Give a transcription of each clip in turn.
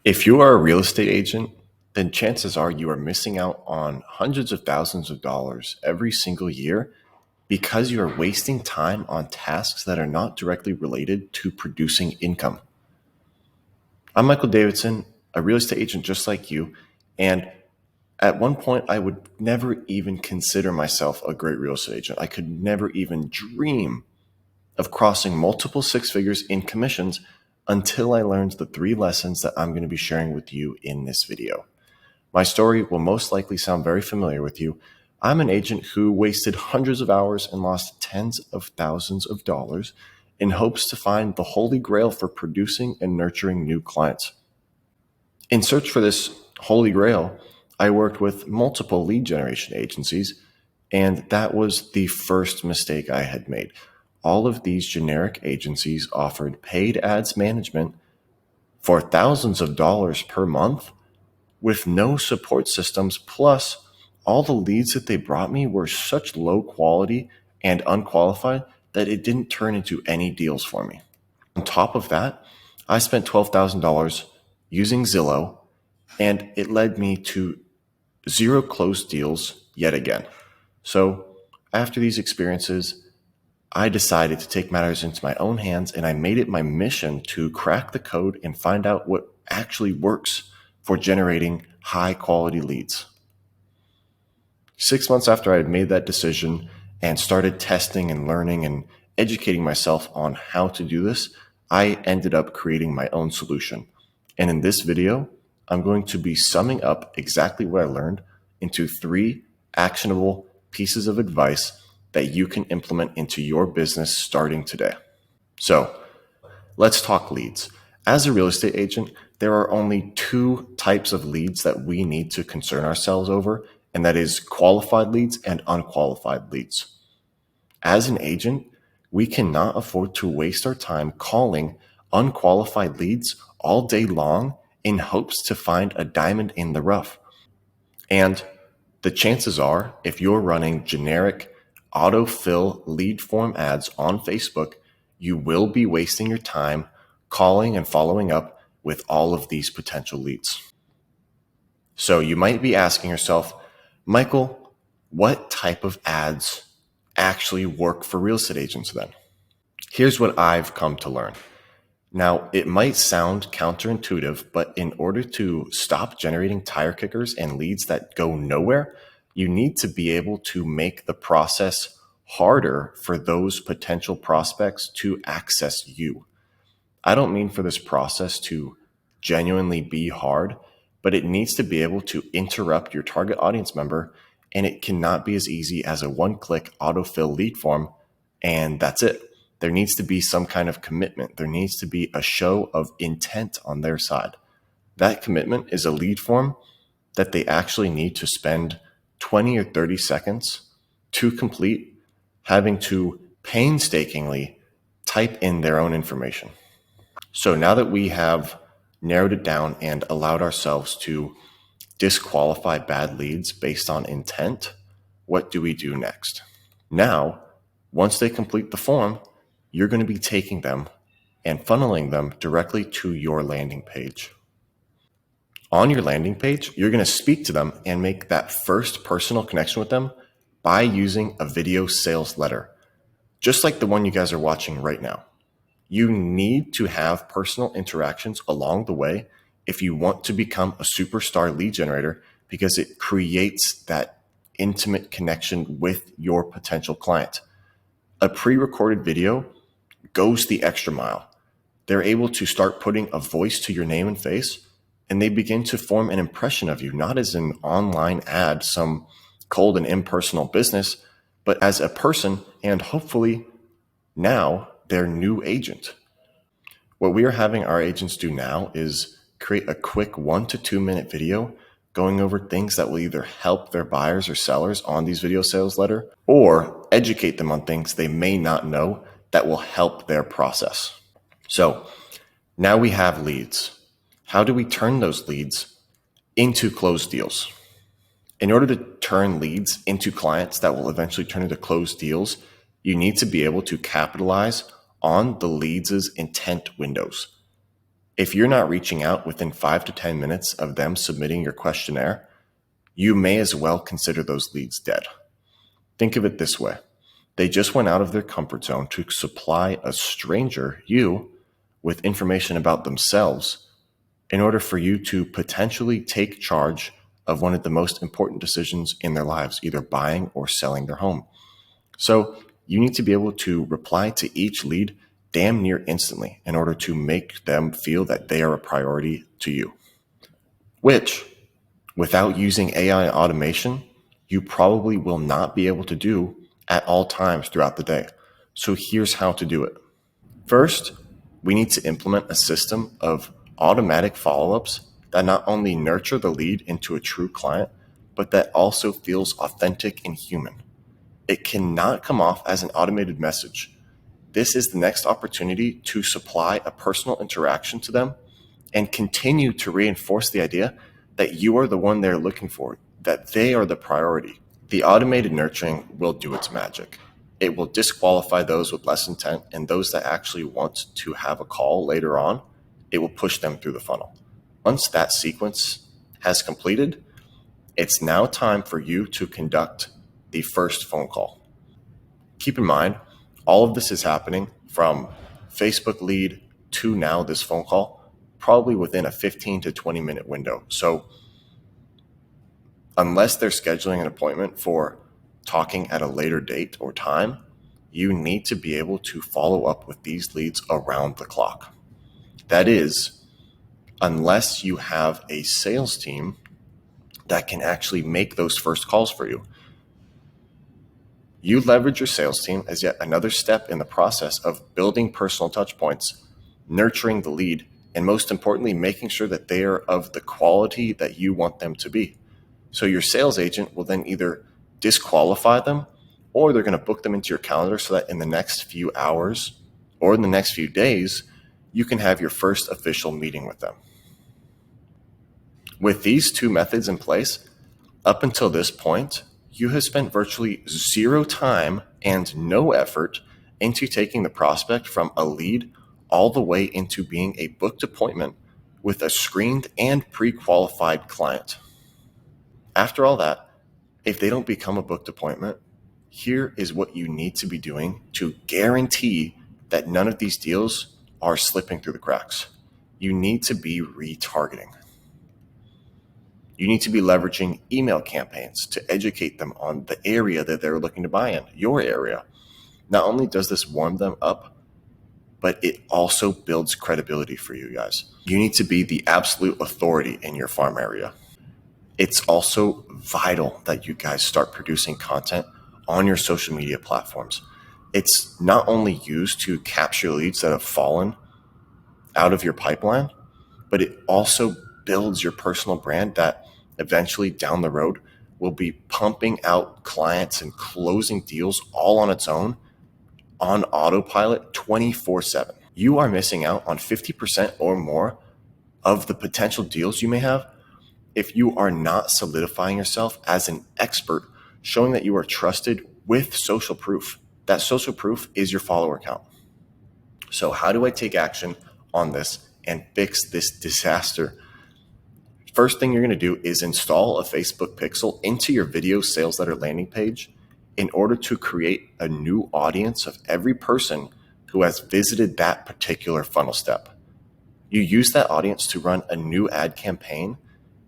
If you are a real estate agent, then chances are you are missing out on hundreds of thousands of dollars every single year because you are wasting time on tasks that are not directly related to producing income. I'm Michael Davidson, a real estate agent just like you, and at one point I would never even consider myself a great real estate agent. I could never even dream of crossing multiple six figures in commissions until I learned the 3 lessons that I'm going to be sharing with you in this video. My story will most likely sound very familiar with you. I'm an agent who wasted hundreds of hours and lost tens of thousands of dollars in hopes to find the holy grail for producing and nurturing new clients. In search for this holy grail, I worked with multiple lead generation agencies, and that was the first mistake I had made. All of these generic agencies offered paid ads management for thousands of dollars per month with no support systems. Plus, all the leads that they brought me were such low quality and unqualified that it didn't turn into any deals for me. On top of that, I spent $12,000 using Zillow, and it led me to 0 closed deals yet again. So after these experiences, I decided to take matters into my own hands, and I made it my mission to crack the code and find out what actually works for generating high quality leads. 6 months after I had made that decision and started testing and learning and educating myself on how to do this, I ended up creating my own solution. And in this video, I'm going to be summing up exactly what I learned into 3 actionable pieces of advice that you can implement into your business starting today. So let's talk leads. As a real estate agent, there are only 2 types of leads that we need to concern ourselves over, and that is qualified leads and unqualified leads. As an agent, we cannot afford to waste our time calling unqualified leads all day long in hopes to find a diamond in the rough. And the chances are, if you're running generic autofill lead form ads on Facebook, you will be wasting your time calling and following up with all of these potential leads. So you might be asking yourself, Michael, what type of ads actually work for real estate agents then? Here's what I've come to learn. Now, it might sound counterintuitive, but in order to stop generating tire kickers and leads that go nowhere, you need to be able to make the process harder for those potential prospects to access you. I don't mean for this process to genuinely be hard, but it needs to be able to interrupt your target audience member, and it cannot be as easy as a one-click autofill lead form, and that's it. There needs to be some kind of commitment. There needs to be a show of intent on their side. That commitment is a lead form that they actually need to spend 20 or 30 seconds to complete, having to painstakingly type in their own information. So now that we have narrowed it down and allowed ourselves to disqualify bad leads based on intent, what do we do next? Now, once they complete the form, you're going to be taking them and funneling them directly to your landing page. On your landing page, you're going to speak to them and make that first personal connection with them by using a video sales letter, just like the one you guys are watching right now. You need to have personal interactions along the way if you want to become a superstar lead generator, because it creates that intimate connection with your potential client. A pre-recorded video goes the extra mile. They're able to start putting a voice to your name and face, and they begin to form an impression of you, not as an online ad, some cold and impersonal business, but as a person, and hopefully now their new agent. What we are having our agents do now is create a quick 1 to 2 minute video going over things that will either help their buyers or sellers on these video sales letter, or educate them on things they may not know that will help their process. So now we have leads. How do we turn those leads into closed deals? In order to turn leads into clients that will eventually turn into closed deals, you need to be able to capitalize on the leads' intent windows. If you're not reaching out within 5 to 10 minutes of them submitting your questionnaire, you may as well consider those leads dead. Think of it this way. They just went out of their comfort zone to supply a stranger, you, with information about themselves in order for you to potentially take charge of one of the most important decisions in their lives, either buying or selling their home. So you need to be able to reply to each lead damn near instantly in order to make them feel that they are a priority to you, which, without using AI automation, you probably will not be able to do at all times throughout the day. So here's how to do it. First, we need to implement a system of automatic follow-ups that not only nurture the lead into a true client, but that also feels authentic and human. It cannot come off as an automated message. This is the next opportunity to supply a personal interaction to them and continue to reinforce the idea that you are the one they're looking for, that they are the priority. The automated nurturing will do its magic. It will disqualify those with less intent, and those that actually want to have a call later on, it will push them through the funnel. Once that sequence has completed, it's now time for you to conduct the first phone call. Keep in mind, all of this is happening from Facebook lead to now this phone call, probably within a 15 to 20 minute window. So unless they're scheduling an appointment for talking at a later date or time, you need to be able to follow up with these leads around the clock. That is, unless you have a sales team that can actually make those first calls for you. You leverage your sales team as yet another step in the process of building personal touch points, nurturing the lead, and most importantly, making sure that they are of the quality that you want them to be. So your sales agent will then either disqualify them or they're going to book them into your calendar so that in the next few hours or in the next few days, you can have your first official meeting with them. With these two methods in place, up until this point, you have spent virtually zero time and no effort into taking the prospect from a lead all the way into being a booked appointment with a screened and pre-qualified client. After all that, if they don't become a booked appointment, here is what you need to be doing to guarantee that none of these deals are slipping through the cracks. You need to be retargeting. You need to be leveraging email campaigns to educate them on the area that they're looking to buy in, your area. Not only does this warm them up, but it also builds credibility for you guys. You need to be the absolute authority in your farm area. It's also vital that you guys start producing content on your social media platforms. It's not only used to capture leads that have fallen out of your pipeline, but it also builds your personal brand that eventually down the road will be pumping out clients and closing deals all on its own on autopilot 24/7. You are missing out on 50% or more of the potential deals you may have if you are not solidifying yourself as an expert, showing that you are trusted with social proof. That social proof is your follower count. So how do I take action on this and fix this disaster? First thing you're going to do is install a Facebook pixel into your video sales letter landing page in order to create a new audience of every person who has visited that particular funnel step. You use that audience to run a new ad campaign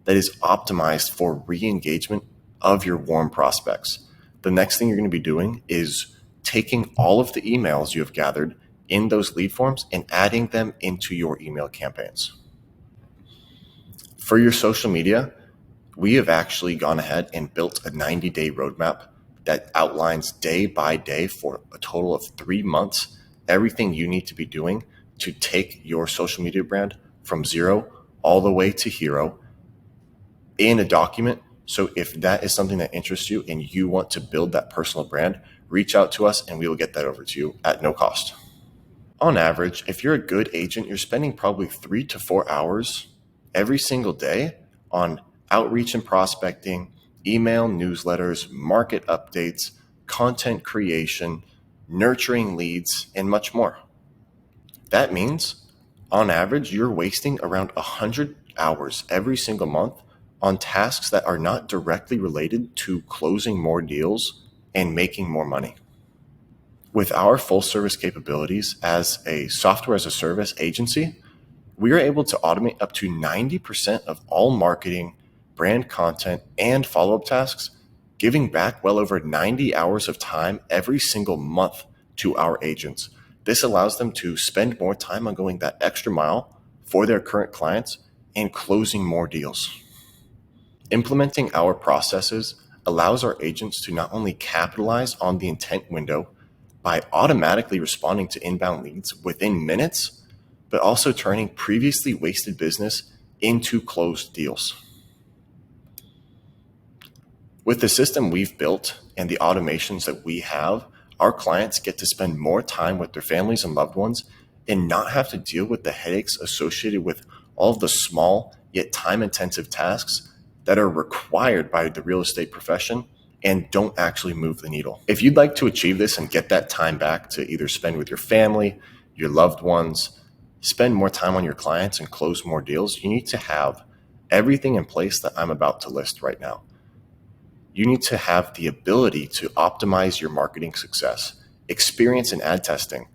that is optimized for re-engagement of your warm prospects. The next thing you're going to be doing is taking all of the emails you have gathered in those lead forms and adding them into your email campaigns. For your social media, we have actually gone ahead and built a 90-day roadmap that outlines day by day for a total of 3 months everything you need to be doing to take your social media brand from zero all the way to hero in a document. So if that is something that interests you and you want to build that personal brand, reach out to us and we will get that over to you at no cost. On average, if you're a good agent, you're spending probably 3 to 4 hours every single day on outreach and prospecting, email newsletters, market updates, content creation, nurturing leads, and much more. That means On average, you're wasting around 100 hours every single month on tasks that are not directly related to closing more deals and making more money. With our full service capabilities as a software as a service agency, we are able to automate up to 90% of all marketing, brand content, and follow-up tasks, giving back well over 90 hours of time every single month to our agents. This allows them to spend more time on going that extra mile for their current clients and closing more deals. Implementing our processes allows our agents to not only capitalize on the intent window by automatically responding to inbound leads within minutes, but also turning previously wasted business into closed deals. With the system we've built and the automations that we have, our clients get to spend more time with their families and loved ones and not have to deal with the headaches associated with all of the small yet time-intensive tasks that are required by the real estate profession and don't actually move the needle. If you'd like to achieve this and get that time back to either spend with your family, your loved ones, spend more time on your clients and close more deals, you need to have everything in place that I'm about to list right now. You need to have the ability to optimize your marketing success, experience in ad testing,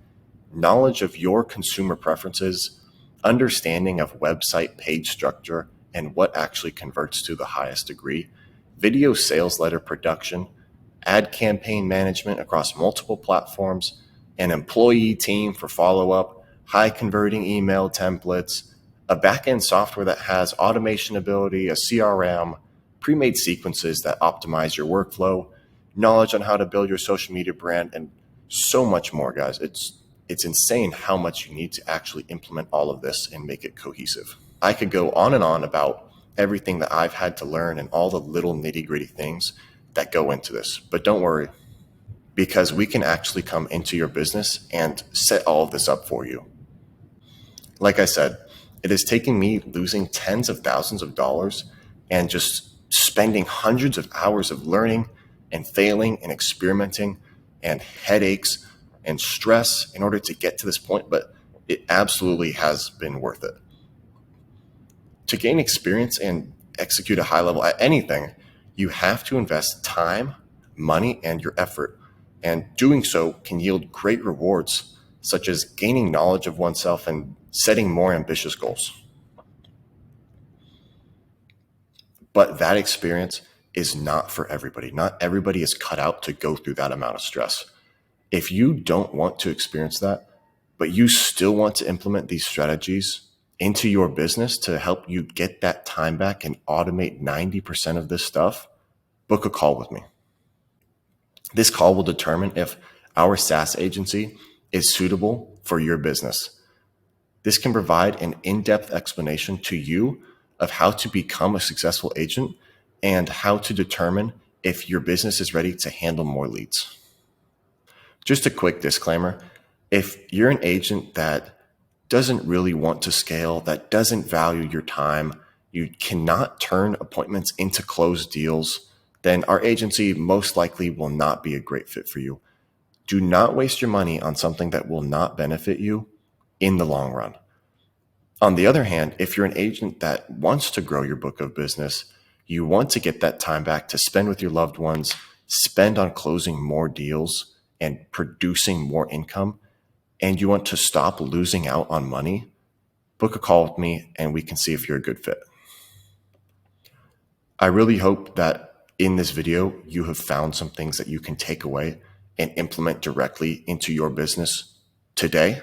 knowledge of your consumer preferences, understanding of website page structure and what actually converts to the highest degree, video sales letter production, ad campaign management across multiple platforms, an employee team for follow-up, high converting email templates, a back-end software that has automation ability, a CRM, pre-made sequences that optimize your workflow, knowledge on how to build your social media brand, and so much more, guys. It's insane how much you need to actually implement all of this and make it cohesive. I could go on and on about everything that I've had to learn and all the little nitty-gritty things that go into this, but don't worry, because we can actually come into your business and set all of this up for you. Like I said, it has taken me losing tens of thousands of dollars and just spending hundreds of hours of learning and failing and experimenting and headaches and stress in order to get to this point, but it absolutely has been worth it. To gain experience and execute a high level at anything, you have to invest time, money, and your effort. And doing so can yield great rewards, such as gaining knowledge of oneself and setting more ambitious goals. But that experience is not for everybody. Not everybody is cut out to go through that amount of stress. If you don't want to experience that, but you still want to implement these strategies into your business to help you get that time back and automate 90% of this stuff, book a call with me. This call will determine if our SaaS agency is suitable for your business. This can provide an in-depth explanation to you of how to become a successful agent and how to determine if your business is ready to handle more leads. Just a quick disclaimer, if you're an agent that doesn't really want to scale, that doesn't value your time, you cannot turn appointments into closed deals, then our agency most likely will not be a great fit for you. Do not waste your money on something that will not benefit you in the long run. On the other hand, if you're an agent that wants to grow your book of business, you want to get that time back to spend with your loved ones, spend on closing more deals and producing more income, and you want to stop losing out on money, book a call with me and we can see if you're a good fit. I really hope that in this video, you have found some things that you can take away and implement directly into your business today.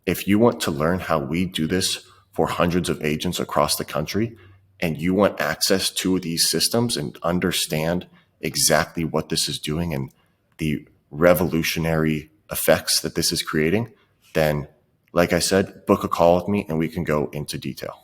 If you want to learn how we do this for hundreds of agents across the country, and you want access to these systems and understand exactly what this is doing and the revolutionary effects that this is creating, then, like I said, book a call with me and we can go into detail.